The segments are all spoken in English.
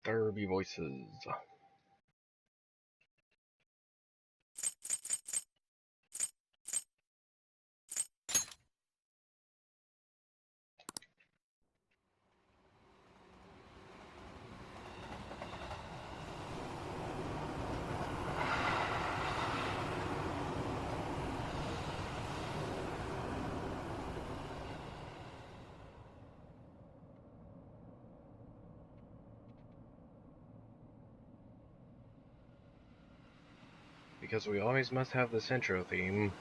Derby voices. Because we always must have this intro theme.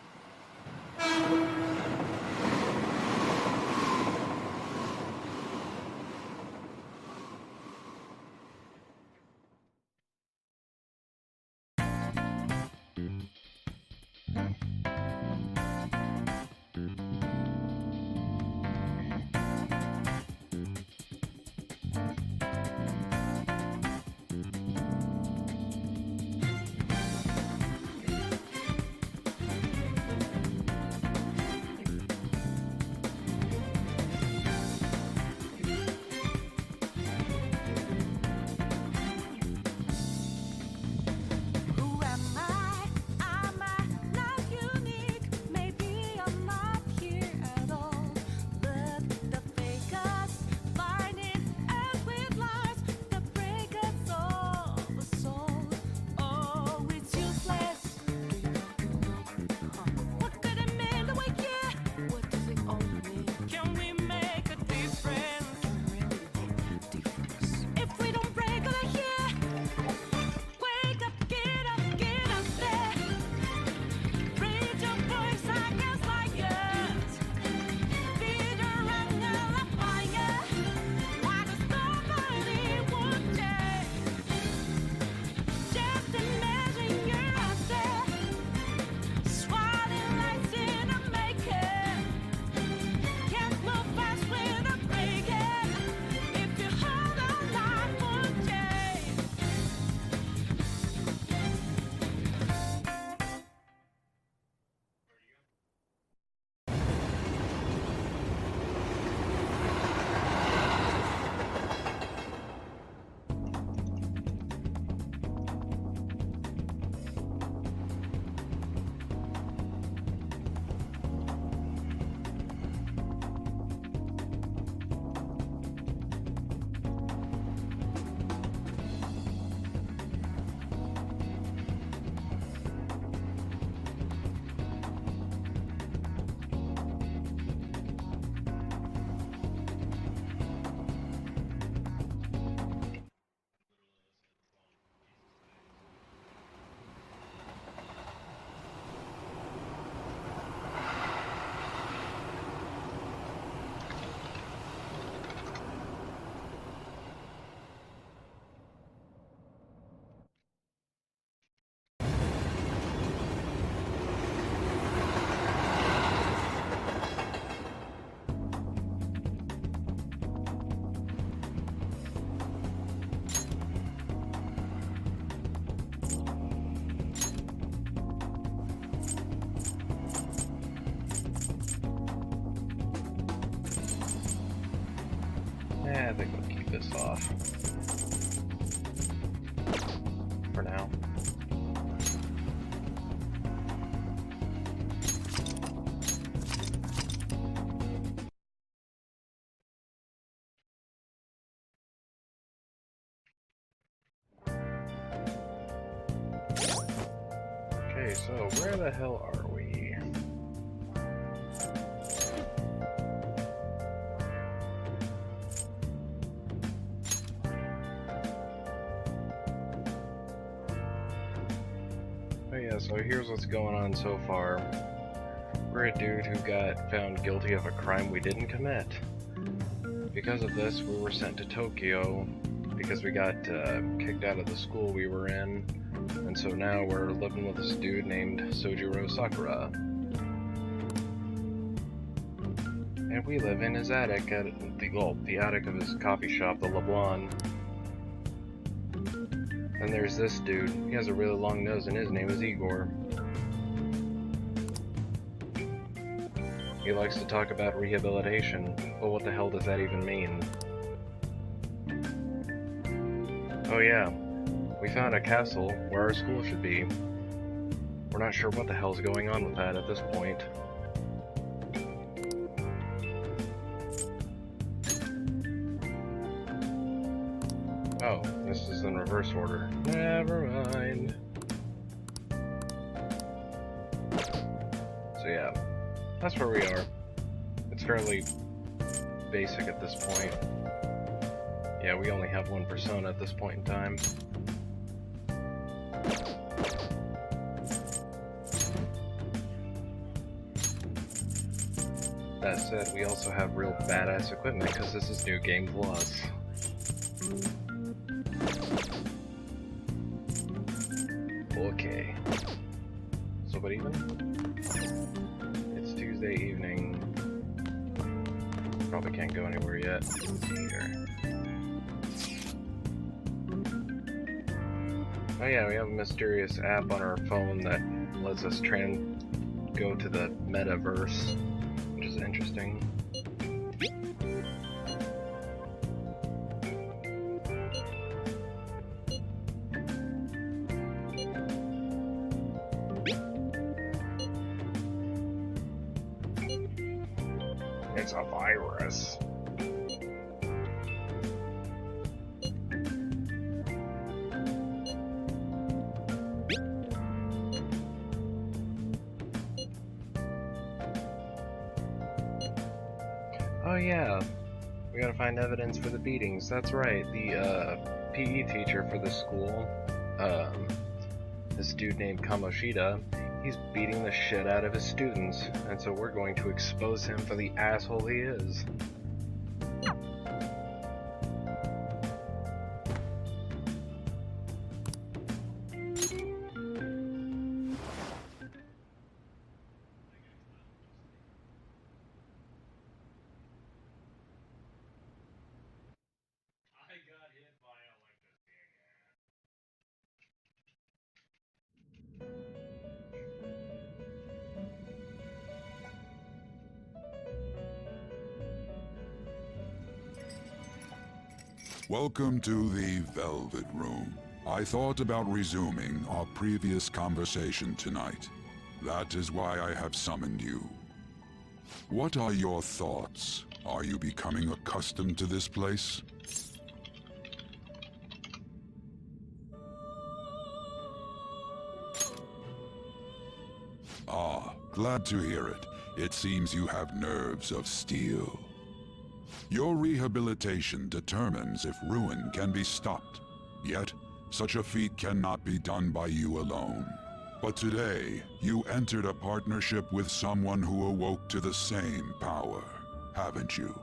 I think we'll keep this off for now. Okay, so where the hell are we? Oh yeah, so here's what's going on so far. We're a dude who got found guilty of a crime we didn't commit. Because of this, we were sent to Tokyo because we got kicked out of the school we were in, and so now we're living with this dude named Sojiro Sakura. And we live in his attic at the attic of his coffee shop, the LeBlanc. And there's this dude. He has a really long nose, and his name is Igor. He likes to talk about rehabilitation, but what the hell does that even mean? Oh yeah, we found a castle where our school should be. We're not sure what the hell's going on with that at this point. Oh, this is in reverse order. Never mind. So yeah, that's where we are. It's fairly basic at this point. Yeah, we only have one persona at this point in time. That said, we also have real badass equipment because this is New Game Plus. Okay. So, but even? It's Tuesday evening. Probably can't go anywhere yet. Let's see here. Oh yeah, we have a mysterious app on our phone that lets us go to the metaverse, which is interesting. It's a virus. Oh yeah, we gotta find evidence for the beatings. That's right, the PE teacher for the school, this dude named Kamoshida, he's beating the shit out of his students, and so we're going to expose him for the asshole he is. Welcome to the Velvet Room. I thought about resuming our previous conversation tonight. That is why I have summoned you. What are your thoughts? Are you becoming accustomed to this place? Ah, glad to hear it. It seems you have nerves of steel. Your rehabilitation determines if ruin can be stopped. Yet, such a feat cannot be done by you alone. But today, you entered a partnership with someone who awoke to the same power, haven't you?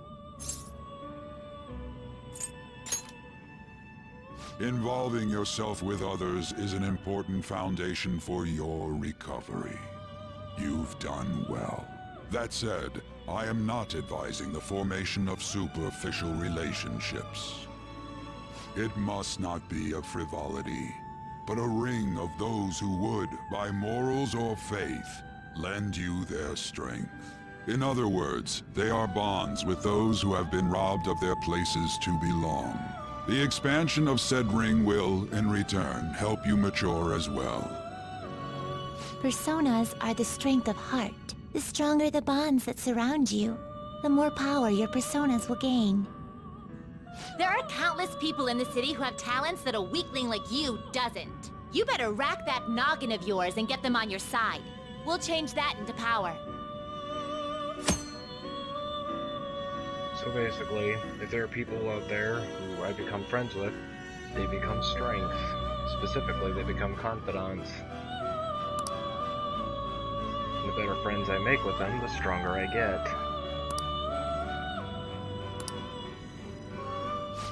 Involving yourself with others is an important foundation for your recovery. You've done well. That said, I am not advising the formation of superficial relationships. It must not be a frivolity, but a ring of those who would, by morals or faith, lend you their strength. In other words, they are bonds with those who have been robbed of their places to belong. The expansion of said ring will, in return, help you mature as well. Personas are the strength of heart. The stronger the bonds that surround you, the more power your personas will gain. There are countless people in the city who have talents that a weakling like you doesn't. You better rack that noggin of yours and get them on your side. We'll change that into power. So basically, if there are people out there who I become friends with, they become strength. Specifically, they become confidants. And the better friends I make with them, the stronger I get.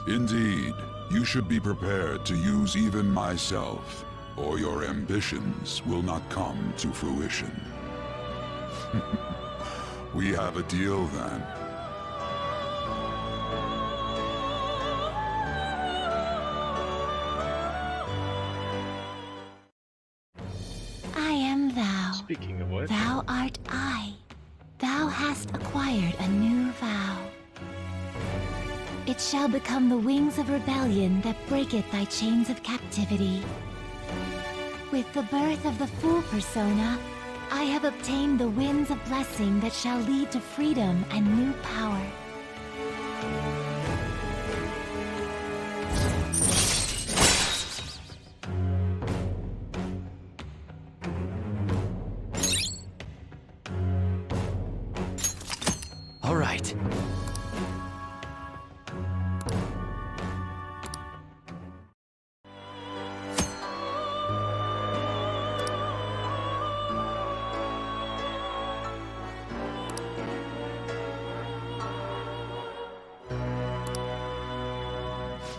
Indeed, you should be prepared to use even myself, or your ambitions will not come to fruition. We have a deal then. I am thou. Speaking of which, Thou art I. Thou hast acquired a new vow. It shall become the wings of rebellion that breaketh thy chains of captivity. With the birth of the Fool persona, I have obtained the winds of blessing that shall lead to freedom and new power. All right.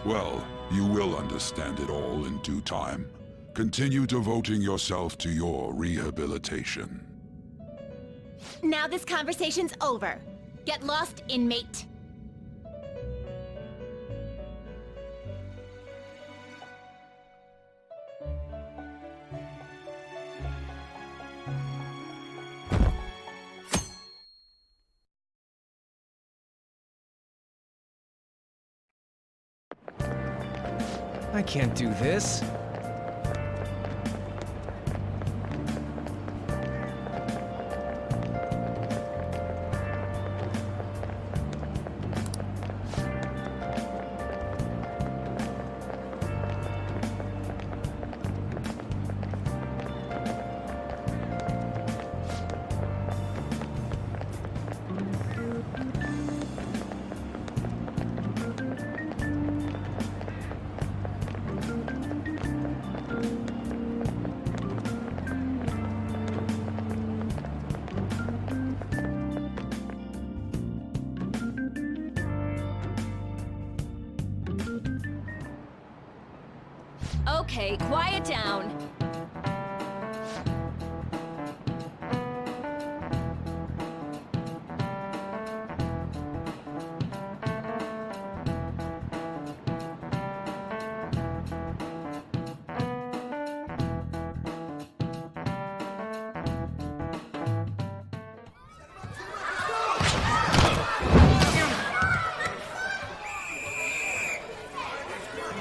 Well, you will understand it all in due time. Continue devoting yourself to your rehabilitation. Now this conversation's over. Get lost, inmate. I can't do this. Okay, quiet down.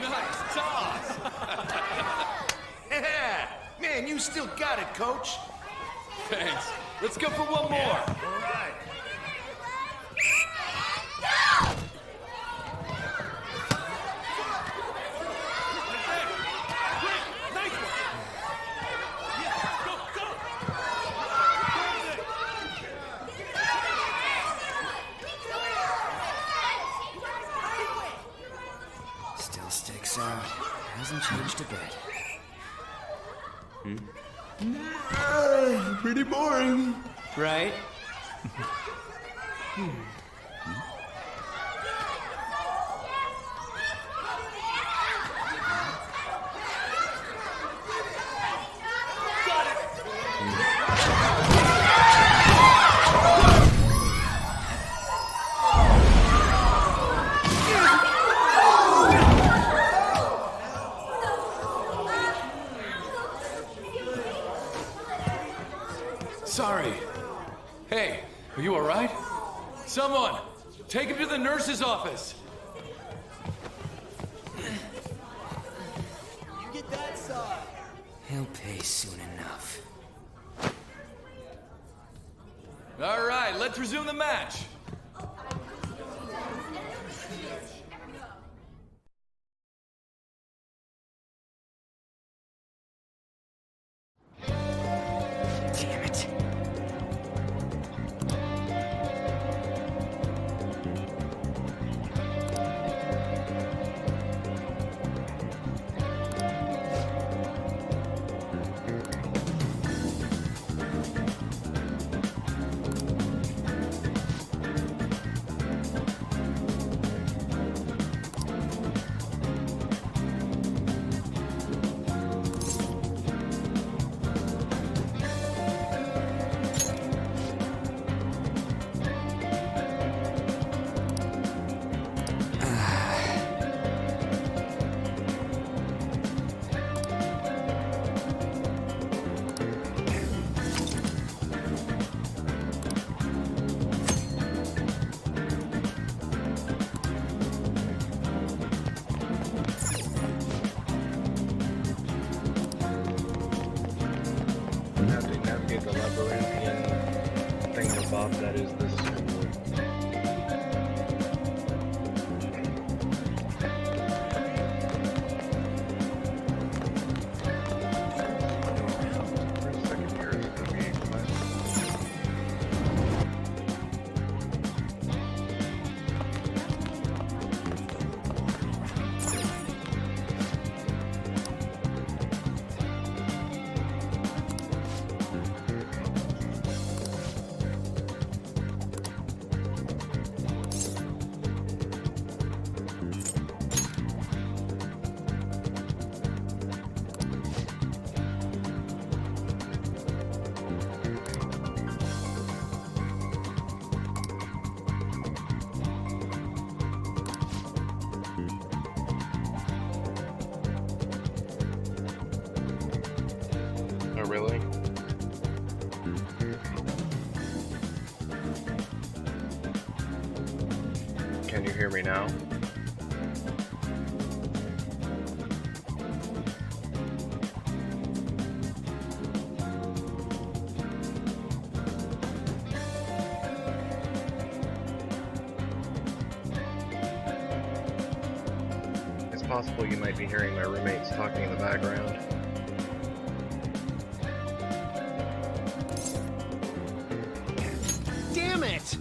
Nice toss! Yeah! Man, you still got it, coach. Thanks. Let's go for one more. All right. Still sticks out. Hasn't changed a bit. Pretty boring. Right? Sorry. Hey, are you all right? Someone, take him to the nurse's office. He'll pay soon enough. All right, let's resume the match. Damn it. mob that is this school. For a second here, it's gonna be quest. Oh, really? Can you hear me now? It's possible you might be hearing my roommates talking in the background. Damn it!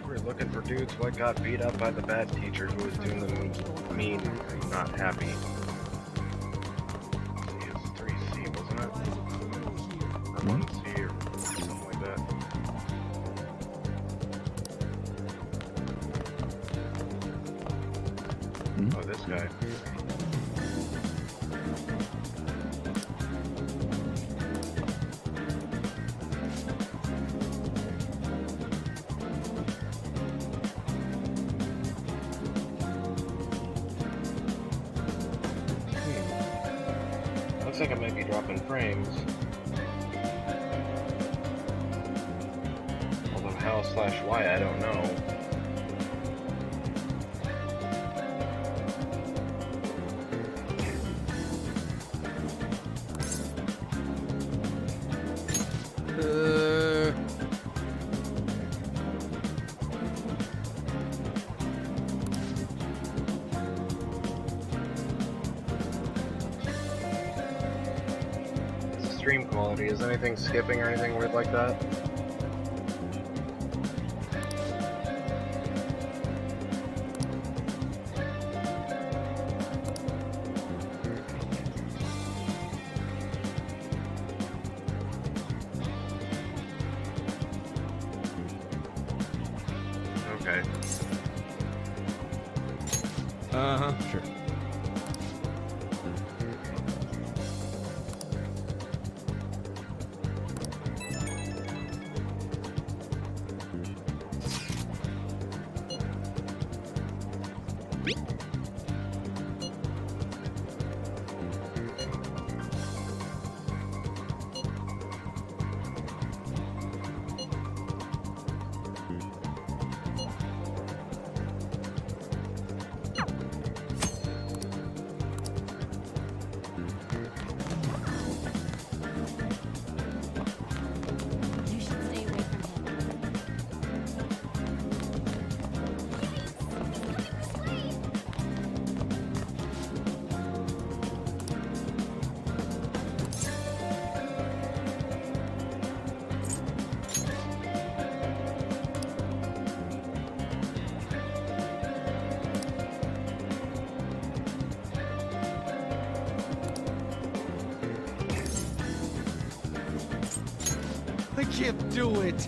We're looking for dudes what got beat up by the bad teacher who was doing them mean and not happy. It was 3C, wasn't it? Or 1C or something like that. Oh, this guy. Looks like I might be dropping frames. Although how/why, I don't know. Stream quality. Is anything skipping or anything weird like that? Okay. Uh-huh, sure. can't do it.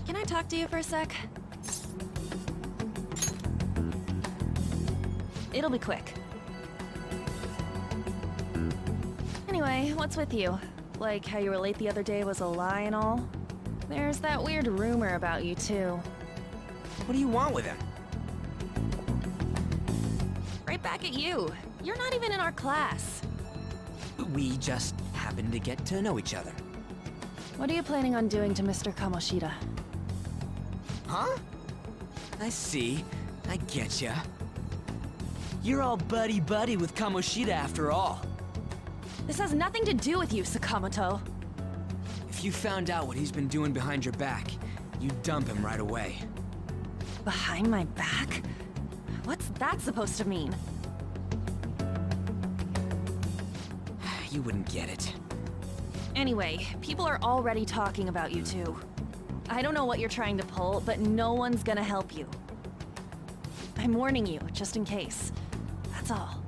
Can I talk to you for a sec? It'll be quick. Anyway, what's with you? Like how you were late the other day was a lie and all? There's that weird rumor about you too. What do you want with him? Right back at you. You're not even in our class. We just happened to get to know each other. What are you planning on doing to Mr. Kamoshida? Huh? I see. I getcha. You're all buddy-buddy with Kamoshida after all. This has nothing to do with you, Sakamoto. If you found out what he's been doing behind your back, you'd dump him right away. Behind my back? What's that supposed to mean? You wouldn't get it. Anyway, people are already talking about you two. I don't know what you're trying to pull, but no one's gonna help you. I'm warning you, just in case. That's all.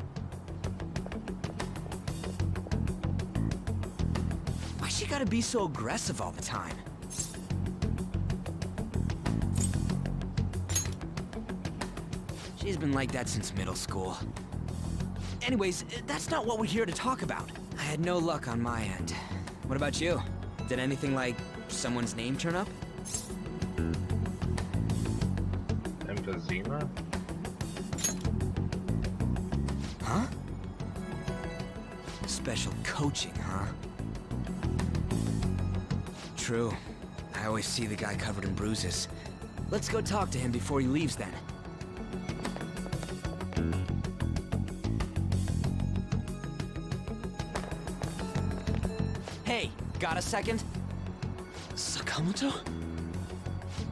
Why she gotta be so aggressive all the time? She's been like that since middle school. Anyways, that's not what we're here to talk about. I had no luck on my end. What about you? Did anything like someone's name turn up? Emphysema? Huh? Special coaching, huh? True. I always see the guy covered in bruises. Let's go talk to him before he leaves then. Hey, got a second? Sakamoto?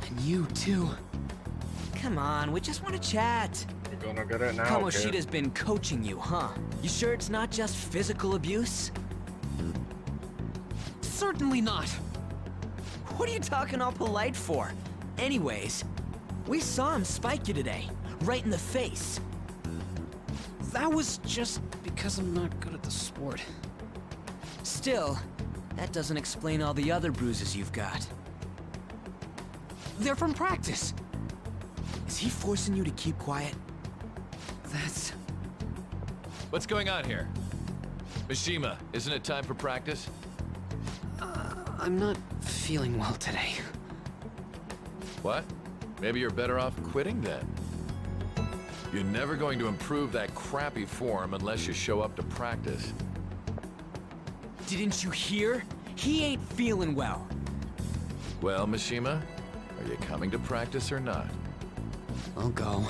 And you too. Come on, we just want to chat. You're gonna get it now, Kamoshida's kid. been coaching you, huh? You sure it's not just physical abuse? Certainly not. What are you talking all polite for? Anyways, we saw him spike you today, right in the face. That was just because I'm not good at the sport. Still, that doesn't explain all the other bruises you've got. They're from practice. Is he forcing you to keep quiet? That's... What's going on here? Mishima, isn't it time for practice? I'm not feeling well today. What? Maybe you're better off quitting then. You're never going to improve that crappy form unless you show up to practice. Didn't you hear? He ain't feeling well. Well, Mishima, are you coming to practice or not? I'll go.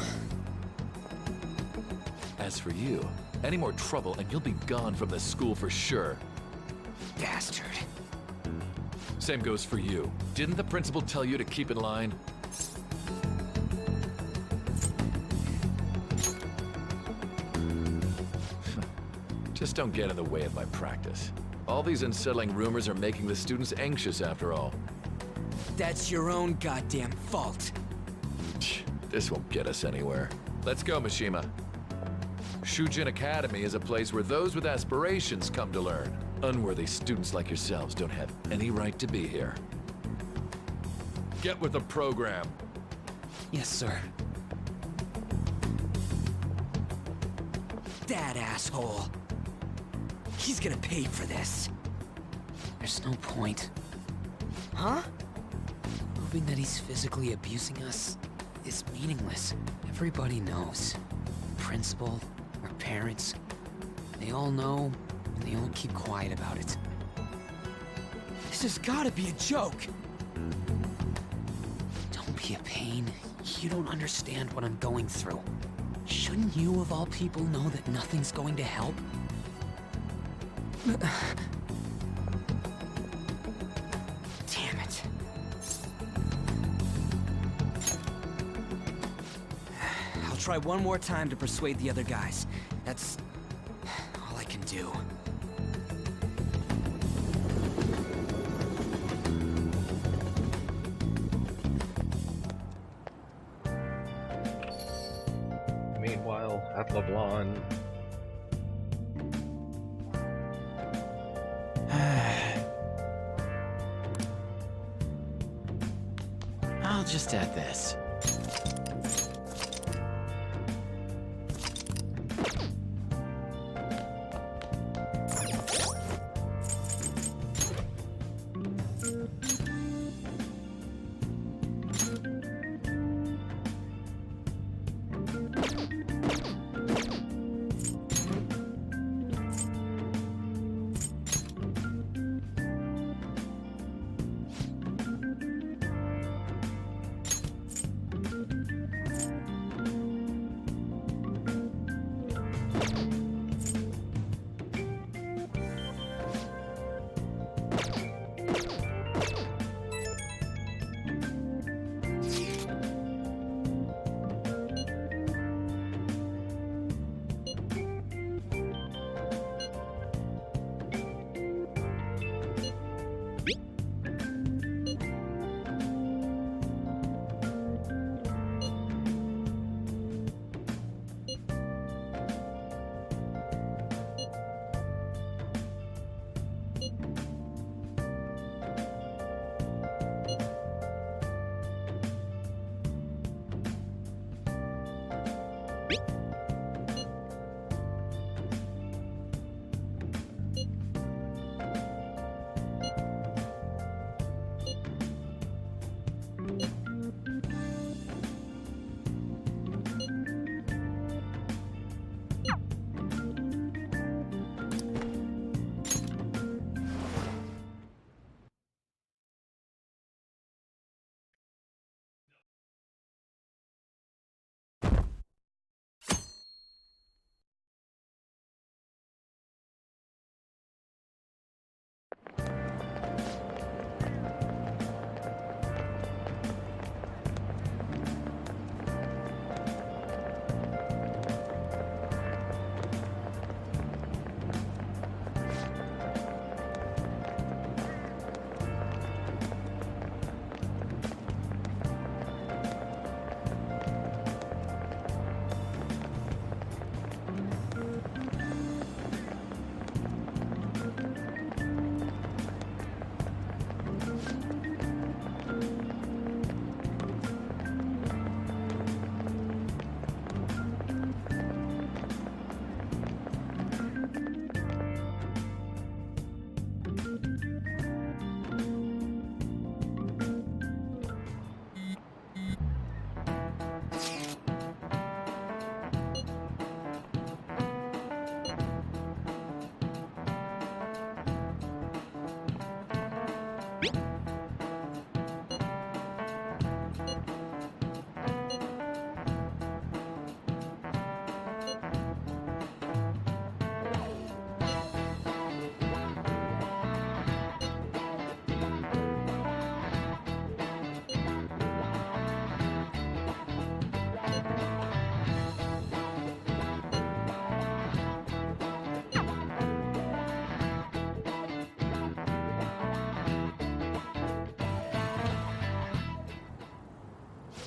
As for you, any more trouble and you'll be gone from this school for sure. Bastard. Same goes for you. Didn't the principal tell you to keep in line? Just don't get in the way of my practice. All these unsettling rumors are making the students anxious after all. That's your own goddamn fault. This won't get us anywhere. Let's go, Mishima. Shujin Academy is a place where those with aspirations come to learn. Unworthy students like yourselves don't have any right to be here. Get with the program. Yes, sir. That asshole. He's gonna pay for this. There's no point. Huh? Proving that he's physically abusing us is meaningless. Everybody knows. Principal, our parents, they all know, and they all keep quiet about it. This has gotta be a joke. Don't be a pain. You don't understand what I'm going through. Shouldn't you, of all people, know that nothing's going to help? try one more time to persuade the other guys. That's all I can do. Meanwhile, at Leblon, I'll just add this.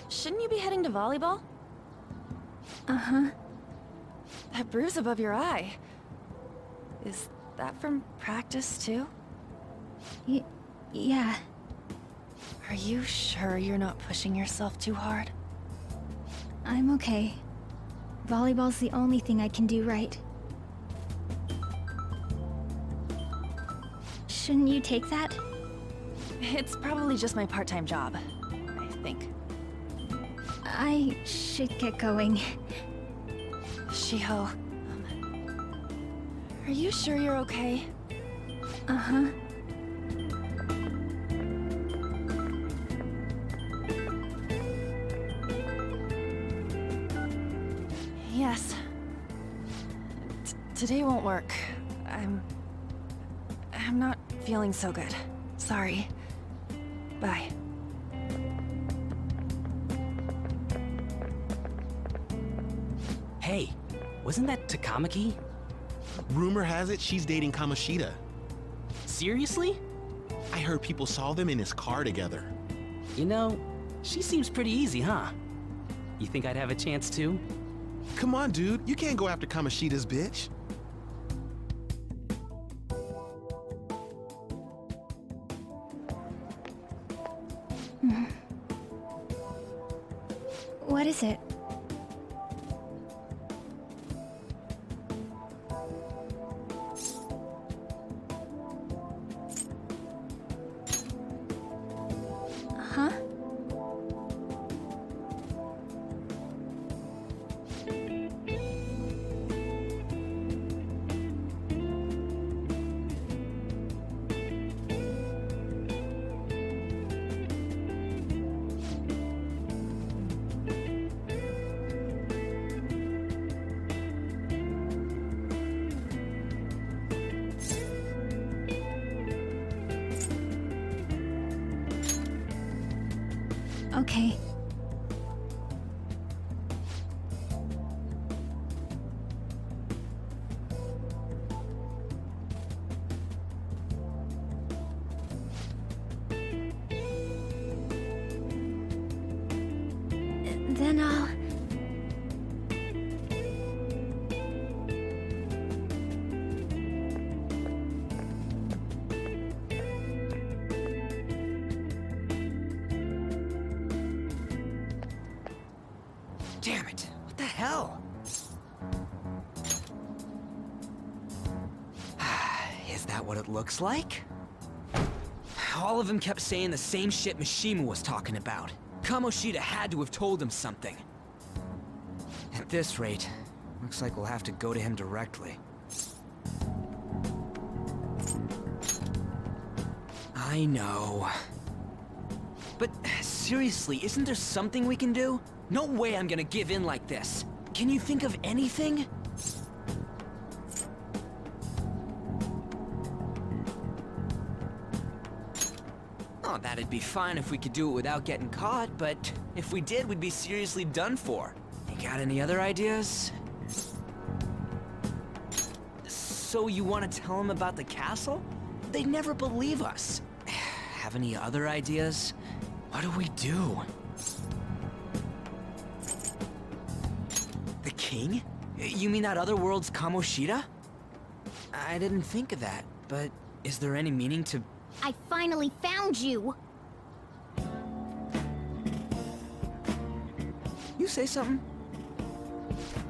Shouldn't you be heading to volleyball? Uh-huh. That bruise above your eye. Is that from practice, too? Yeah. Are you sure you're not pushing yourself too hard? I'm okay. Volleyball's the only thing I can do right. Shouldn't you take that? It's probably just my part-time job, I think. I should get going. Shiho, are you sure you're okay? Uh-huh. Yes. Today won't work. I'm not feeling so good. Sorry. Bye. Hey, wasn't that Takamaki? Rumor has it she's dating Kamoshida. Seriously? I heard people saw them in his car together. You know, she seems pretty easy, huh? You think I'd have a chance too? Come on, dude. You can't go after Kamoshida's bitch. What is it? Huh? Okay. Then I'll... Damn it! What the hell? Is that what it looks like? All of them kept saying the same shit Mishima was talking about. Kamoshida had to have told him something. At this rate, looks like we'll have to go to him directly. I know. But seriously, isn't there something we can do? No way I'm gonna give in like this. Can you think of anything? Oh, that'd be fine if we could do it without getting caught, but if we did, we'd be seriously done for. You got any other ideas? So you want to tell them about the castle? They'd never believe us. Have any other ideas? What do we do? The king? You mean that other world's Kamoshida? I didn't think of that, but is there any meaning to... I finally found you! You say something?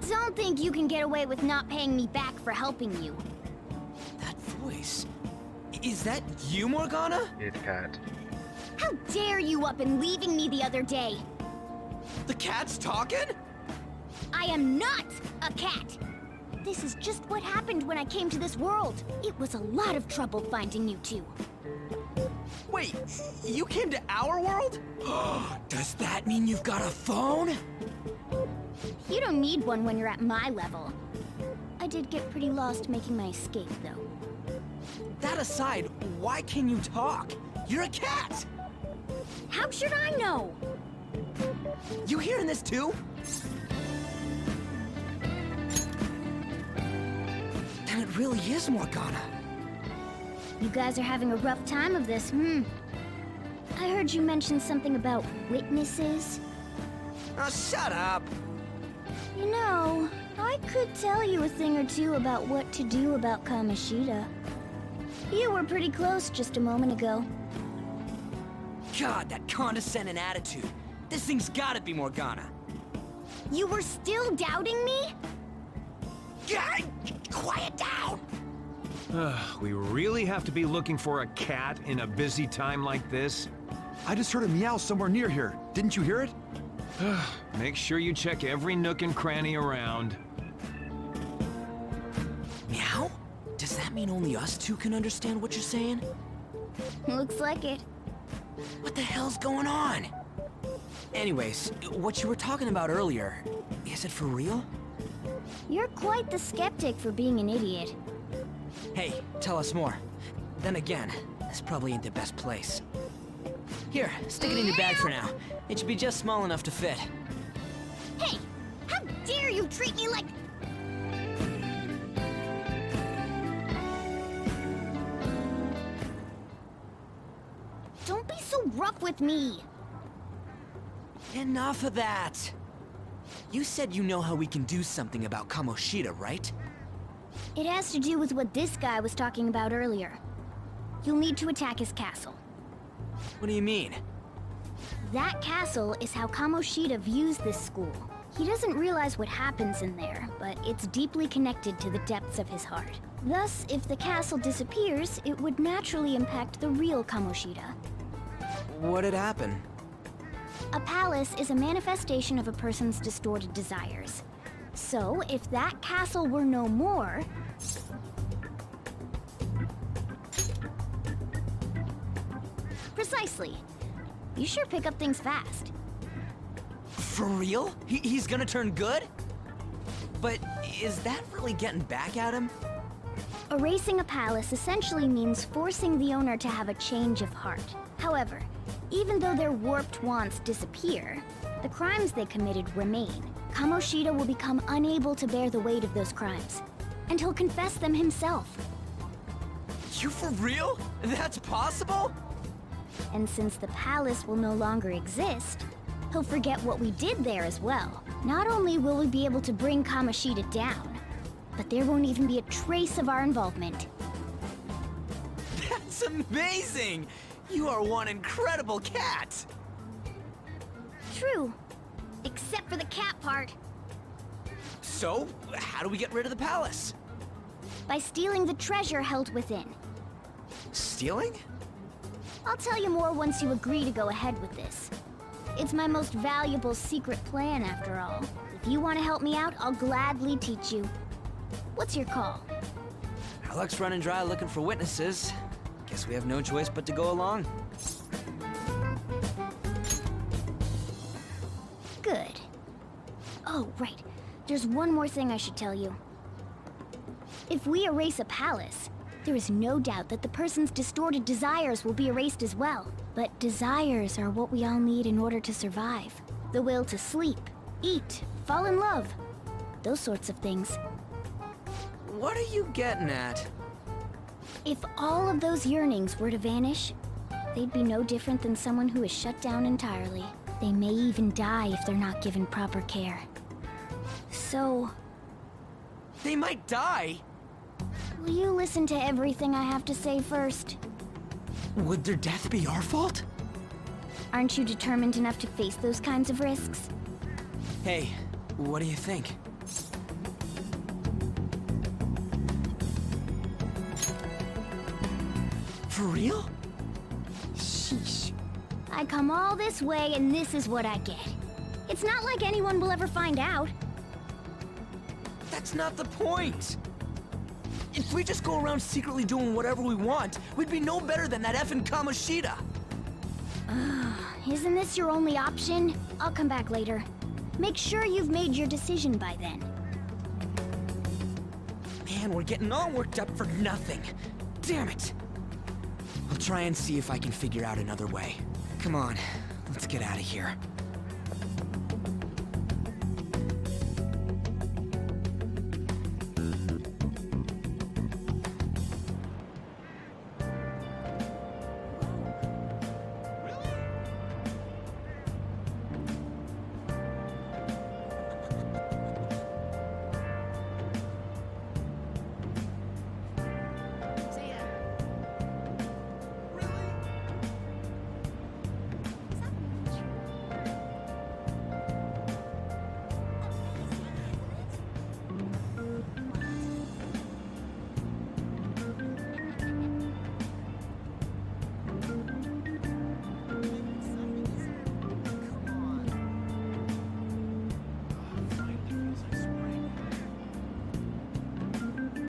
Don't think you can get away with not paying me back for helping you. That voice... Is that you, Morgana? It cat. How dare you up and leaving me the other day? The cat's talking? I am not a cat! This is just what happened when I came to this world. It was a lot of trouble finding you two. Wait, you came to our world? Does that mean you've got a phone? You don't need one when you're at my level. I did get pretty lost making my escape, though. That aside, why can you talk? You're a cat! How should I know? You hearing this too? Then it really is Morgana. You guys are having a rough time of this, I heard you mention something about witnesses. Oh, shut up! You know, I could tell you a thing or two about what to do about Kamoshida. You were pretty close just a moment ago. God, that condescending attitude. This thing's gotta be Morgana. You were still doubting me? God, quiet down! We really have to be looking for a cat in a busy time like this? I just heard a meow somewhere near here. Didn't you hear it? Make sure you check every nook and cranny around. Meow? Does that mean only us two can understand what you're saying? Looks like it. What the hell's going on? Anyways, what you were talking about earlier, is it for real? You're quite the skeptic for being an idiot. Hey, tell us more. Then again, this probably ain't the best place. Here, stick it in your bag for now. It should be just small enough to fit. Hey! How dare you treat me like... Don't be so rough with me. Enough of that! You said you know how we can do something about Kamoshida, right? It has to do with what this guy was talking about earlier. You'll need to attack his castle. What do you mean? That castle is how Kamoshida views this school. He doesn't realize what happens in there, but it's deeply connected to the depths of his heart. Thus, if the castle disappears, it would naturally impact the real Kamoshida. What'd happen? A palace is a manifestation of a person's distorted desires. So, if that castle were no more... Precisely. You sure pick up things fast. For real? He's gonna turn good? But is that really getting back at him? Erasing a palace essentially means forcing the owner to have a change of heart. However, even though their warped wants disappear, the crimes they committed remain. Kamoshida will become unable to bear the weight of those crimes, and he'll confess them himself. You for real? That's possible? And since the palace will no longer exist, he'll forget what we did there as well. Not only will we be able to bring Kamoshida down, but there won't even be a trace of our involvement. That's amazing! You are one incredible cat! True. Except for the cat part. So, how do we get rid of the palace? By stealing the treasure held within. Stealing? I'll tell you more once you agree to go ahead with this. It's my most valuable secret plan, after all. If you want to help me out, I'll gladly teach you. What's your call? Our luck's running dry looking for witnesses. Guess we have no choice but to go along. Good. Oh, right. There's one more thing I should tell you. If we erase a palace, there is no doubt that the person's distorted desires will be erased as well. But desires are what we all need in order to survive. The will to sleep, eat, fall in love. Those sorts of things. What are you getting at? If all of those yearnings were to vanish, they'd be no different than someone who is shut down entirely. They may even die if they're not given proper care. So... They might die? will you listen to everything I have to say first? Would their death be our fault? Aren't you determined enough to face those kinds of risks? Hey, what do you think? For real? Sheesh. I come all this way and this is what I get. It's not like anyone will ever find out. That's not the point! If we just go around secretly doing whatever we want, we'd be no better than that effing Kamoshida! Isn't this your only option? I'll come back later. Make sure you've made your decision by then. Man, we're getting all worked up for nothing. Damn it! I'll try and see if I can figure out another way. Come on, let's get out of here.